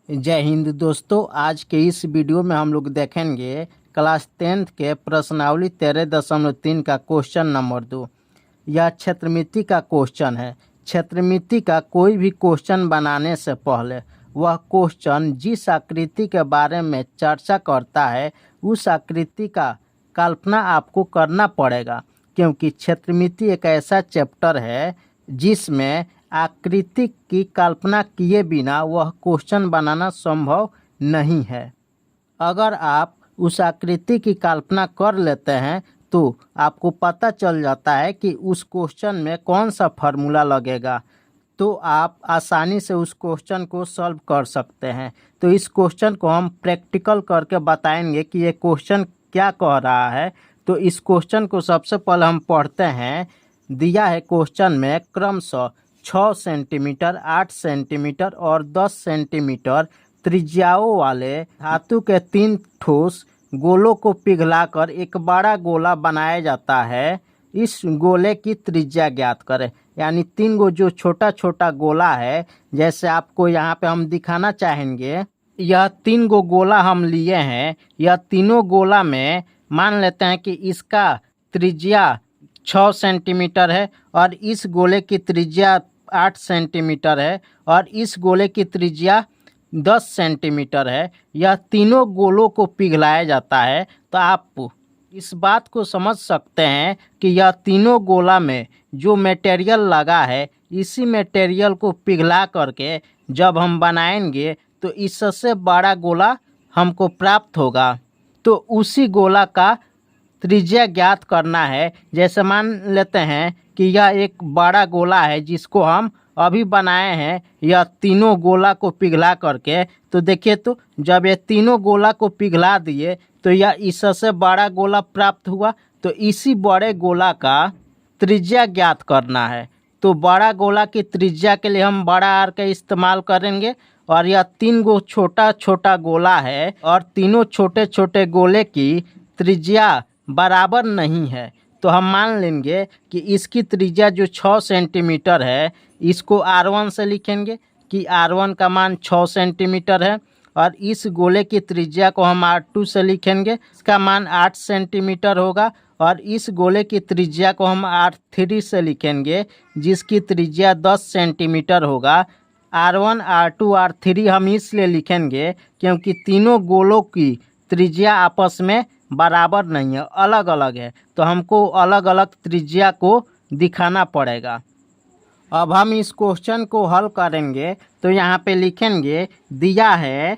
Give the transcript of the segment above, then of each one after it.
जय हिंद दोस्तों। आज के इस वीडियो में हम लोग देखेंगे क्लास 10th के प्रश्नावली 13.3 का क्वेश्चन नंबर 2। यह क्षेत्रमिति का क्वेश्चन है। क्षेत्रमिति का कोई भी क्वेश्चन बनाने से पहले वह क्वेश्चन जिस आकृति के बारे में चर्चा करता है उस आकृति का कल्पना आपको करना पड़ेगा, क्योंकि क्षेत्रमिति एक ऐसा चैप्टर है जिसमें आकृति की कल्पना किए बिना वह क्वेश्चन बनाना संभव नहीं है। अगर आप उस आकृति की कल्पना कर लेते हैं तो आपको पता चल जाता है कि उस क्वेश्चन में कौन सा फार्मूला लगेगा, तो आप आसानी से उस क्वेश्चन को सॉल्व कर सकते हैं। तो इस क्वेश्चन को हम प्रैक्टिकल करके बताएंगे कि ये क्वेश्चन क्या कह रहा है। तो इस क्वेश्चन को सबसे पहले हम पढ़ते हैं। दिया है क्वेश्चन में क्रमशः 6 सेंटीमीटर, 8 सेंटीमीटर और 10 सेंटीमीटर त्रिज्याओं वाले धातु के 3 ठोस गोलों को पिघलाकर एक बड़ा गोला बनाया जाता है। इस गोले की त्रिज्या ज्ञात करें। यानी 3 गो जो छोटा छोटा गोला है, जैसे आपको यहाँ पे हम दिखाना चाहेंगे, यह 3 गो गोला हम लिए हैं। यह तीनों गोला में मान लेते हैं कि इसका त्रिज्या 6 सेंटीमीटर है और इस गोले की त्रिज्या 8 सेंटीमीटर है और इस गोले की त्रिज्या 10 सेंटीमीटर है। यह तीनों गोलों को पिघलाया जाता है। तो आप इस बात को समझ सकते हैं कि यह तीनों गोला में जो मटेरियल लगा है, इसी मटेरियल को पिघला करके जब हम बनाएंगे तो इससे बड़ा गोला हमको प्राप्त होगा। तो उसी गोला का त्रिज्या ज्ञात करना है। जैसे मान लेते हैं कि यह एक बड़ा गोला है जिसको हम अभी बनाए हैं, यह तीनों गोला को पिघला करके। तो देखिए, तो जब ये तीनों गोला को पिघला दिए तो यह इससे बड़ा गोला प्राप्त हुआ। तो इसी बड़े गोला का त्रिज्या ज्ञात करना है। तो बड़ा गोला की त्रिज्या के लिए हम बड़ा आर का इस्तेमाल करेंगे। और यह 3 गो छोटा छोटा गोला है और तीनों छोटे छोटे गोले की त्रिज्या बराबर नहीं है। तो हम मान लेंगे कि इसकी त्रिज्या जो 6 सेंटीमीटर है, इसको R1 से लिखेंगे कि R1 का मान 6 सेंटीमीटर है। और इस गोले की त्रिज्या को हम R2 से लिखेंगे, इसका मान 8 सेंटीमीटर होगा। और इस गोले की त्रिज्या को हम R3 से लिखेंगे, जिसकी त्रिज्या 10 सेंटीमीटर होगा। R1, R2, R3 हम इसलिए लिखेंगे क्योंकि तीनों गोलों की त्रिज्या आपस में बराबर नहीं है, अलग अलग है। तो हमको अलग अलग त्रिज्या को दिखाना पड़ेगा। अब हम इस क्वेश्चन को हल करेंगे। तो यहाँ पे लिखेंगे दिया है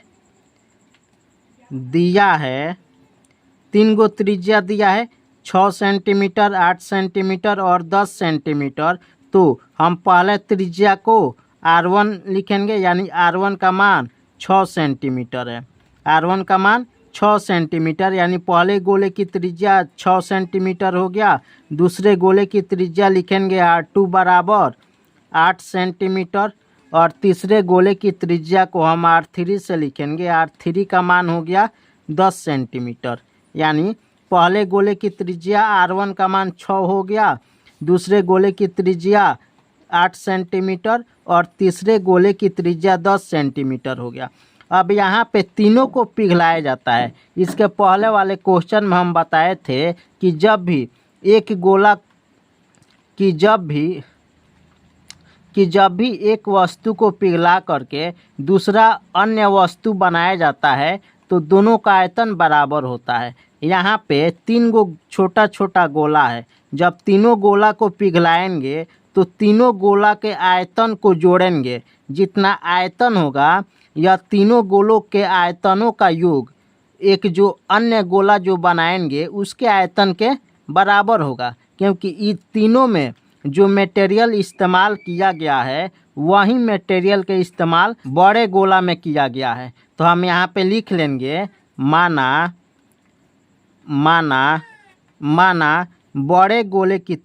3 गो त्रिज्या दिया है, 6 सेंटीमीटर, 8 सेंटीमीटर और 10 सेंटीमीटर। तो हम पहले त्रिज्या को R1 लिखेंगे, यानी R1 का मान 6 सेंटीमीटर है। R1 का मान 6 सेंटीमीटर, यानी पहले गोले की त्रिज्या 6 सेंटीमीटर हो गया। दूसरे गोले की त्रिज्या लिखेंगे R2 बराबर 8 सेंटीमीटर। और तीसरे गोले की त्रिज्या को हम R3 से लिखेंगे। R3 का मान हो गया 10 सेंटीमीटर। यानी पहले गोले की त्रिज्या R1 का मान 6 हो गया, दूसरे गोले की त्रिज्या 8 सेंटीमीटर और तीसरे गोले की त्रिज्या 10 सेंटीमीटर हो गया। अब यहाँ पे तीनों को पिघलाया जाता है। इसके पहले वाले क्वेश्चन में हम बताए थे कि जब भी एक गोला जब भी एक वस्तु को पिघला करके दूसरा अन्य वस्तु बनाया जाता है तो दोनों का आयतन बराबर होता है। यहाँ पे 3 गो छोटा छोटा गोला है। जब तीनों गोला को पिघलाएंगे तो तीनों गोला के आयतन को जोड़ेंगे। जितना आयतन होगा, यह तीनों गोलों के आयतनों का योग एक जो अन्य गोला जो बनाएंगे उसके आयतन के बराबर होगा, क्योंकि इन तीनों में जो मटेरियल इस्तेमाल किया गया है वही मटेरियल के इस्तेमाल बड़े गोला में किया गया है। तो हम यहाँ पे लिख लेंगे माना बड़े गोले की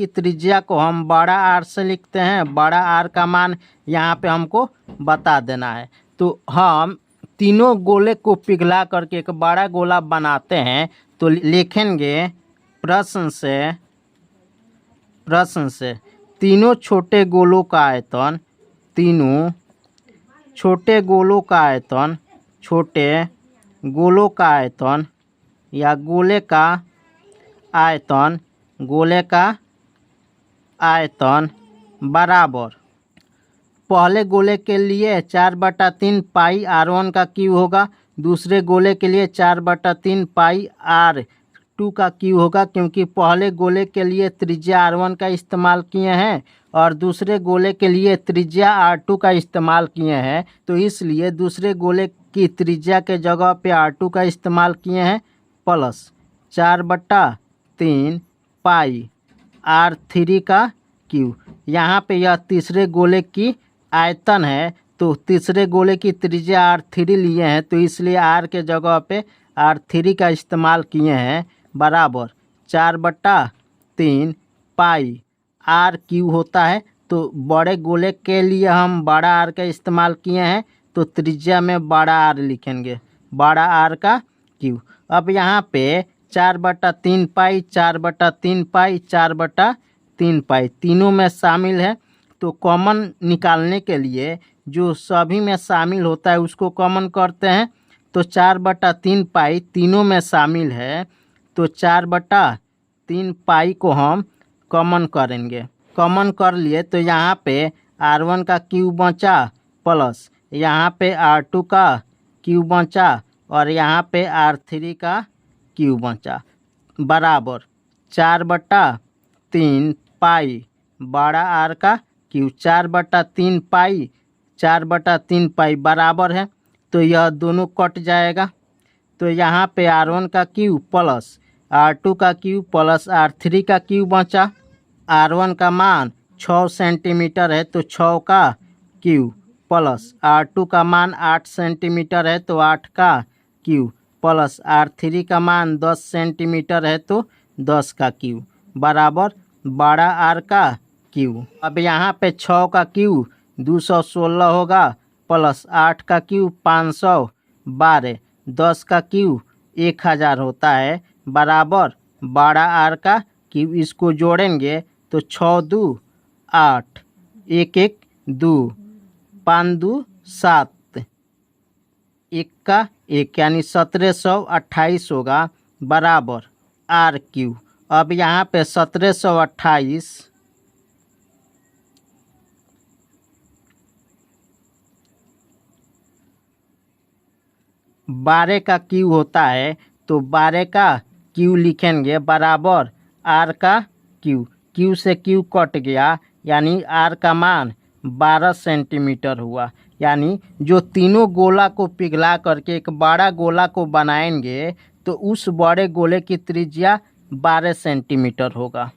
त्रिज्या को हम बड़ा आर से लिखते हैं। बड़ा आर का मान यहाँ पे हमको बता देना है। तो हम तीनों गोले को पिघला करके एक बड़ा गोला बनाते हैं। तो लिखेंगे प्रश्न से प्रश्न से तीनों छोटे गोलों का आयतन, तीनों छोटे गोलों का आयतन, छोटे गोलों का आयतन या गोले का आयतन, गोले का आयतन बराबर पहले गोले के लिए 4/3 पाई R1 का क्यू होगा, दूसरे गोले के लिए 4/3 पाई R2 का क्यू होगा, क्योंकि पहले गोले के लिए त्रिज्या R1 का इस्तेमाल किए हैं और दूसरे गोले के लिए त्रिज्या R2 का इस्तेमाल किए हैं, तो इसलिए दूसरे गोले की त्रिज्या के जगह पे R2 का इस्तेमाल किए हैं, प्लस 4/3 पाई R3 का क्यू। यहाँ पे यह तीसरे गोले की आयतन है, तो तीसरे गोले की त्रिज्या R3 लिए हैं, तो इसलिए R के जगह पे R3 का इस्तेमाल किए हैं, बराबर 4/3 पाई RQ होता है। तो बड़े गोले के लिए हम बड़ा R का इस्तेमाल किए हैं, तो त्रिज्या में बड़ा R लिखेंगे, बड़ा R का Q। अब यहाँ पे 4/3 पाई, 4/3 पाई, 4/3 पाई तीनों में शामिल है, तो कॉमन निकालने के लिए जो सभी में शामिल होता है उसको कॉमन करते हैं। तो 4/3 पाई तीनों में शामिल है, तो 4/3 पाई को हम कॉमन करेंगे। कॉमन कर लिए तो यहाँ पे R1 का क्यू बचा, प्लस यहाँ पे R2 का क्यू बचा और यहाँ पे R3 का क्यू बचा, बराबर 4/3 पाई बड़ा R का क्यू। 4/3 पाई 4/3 पाई बराबर है, तो यह दोनों कट जाएगा। तो यहाँ पे R1 का क्यू प्लस R2 का क्यू प्लस R3 का क्यू बचा। R1 का मान 6 सेंटीमीटर है, तो 6 का क्यू प्लस R2 का मान 8 सेंटीमीटर है, तो 8 का क्यू प्लस R3 का मान 10 सेंटीमीटर है, तो 10 का क्यू बराबर बड़ा R का क्यू। अब यहाँ पे 6 का क्यू 216 होगा, प्लस 8 का क्यू 512, 10 का क्यू 1000 होता है, बराबर बड़ा R का क्यू। इसको जोड़ेंगे तो 6 2 8, 1 1 2, 5 2 7, 1 का 1 यानी 1728 होगा, बराबर RQ। अब यहाँ पे 1728 12 का क्यू होता है, तो 12 का क्यू लिखेंगे, बराबर R का क्यू। क्यू से क्यू कट गया, यानी R का मान 12 सेंटीमीटर हुआ। यानी जो तीनों गोला को पिघला करके एक बड़ा गोला को बनाएंगे, तो उस बड़े गोले की त्रिज्या 12 सेंटीमीटर होगा।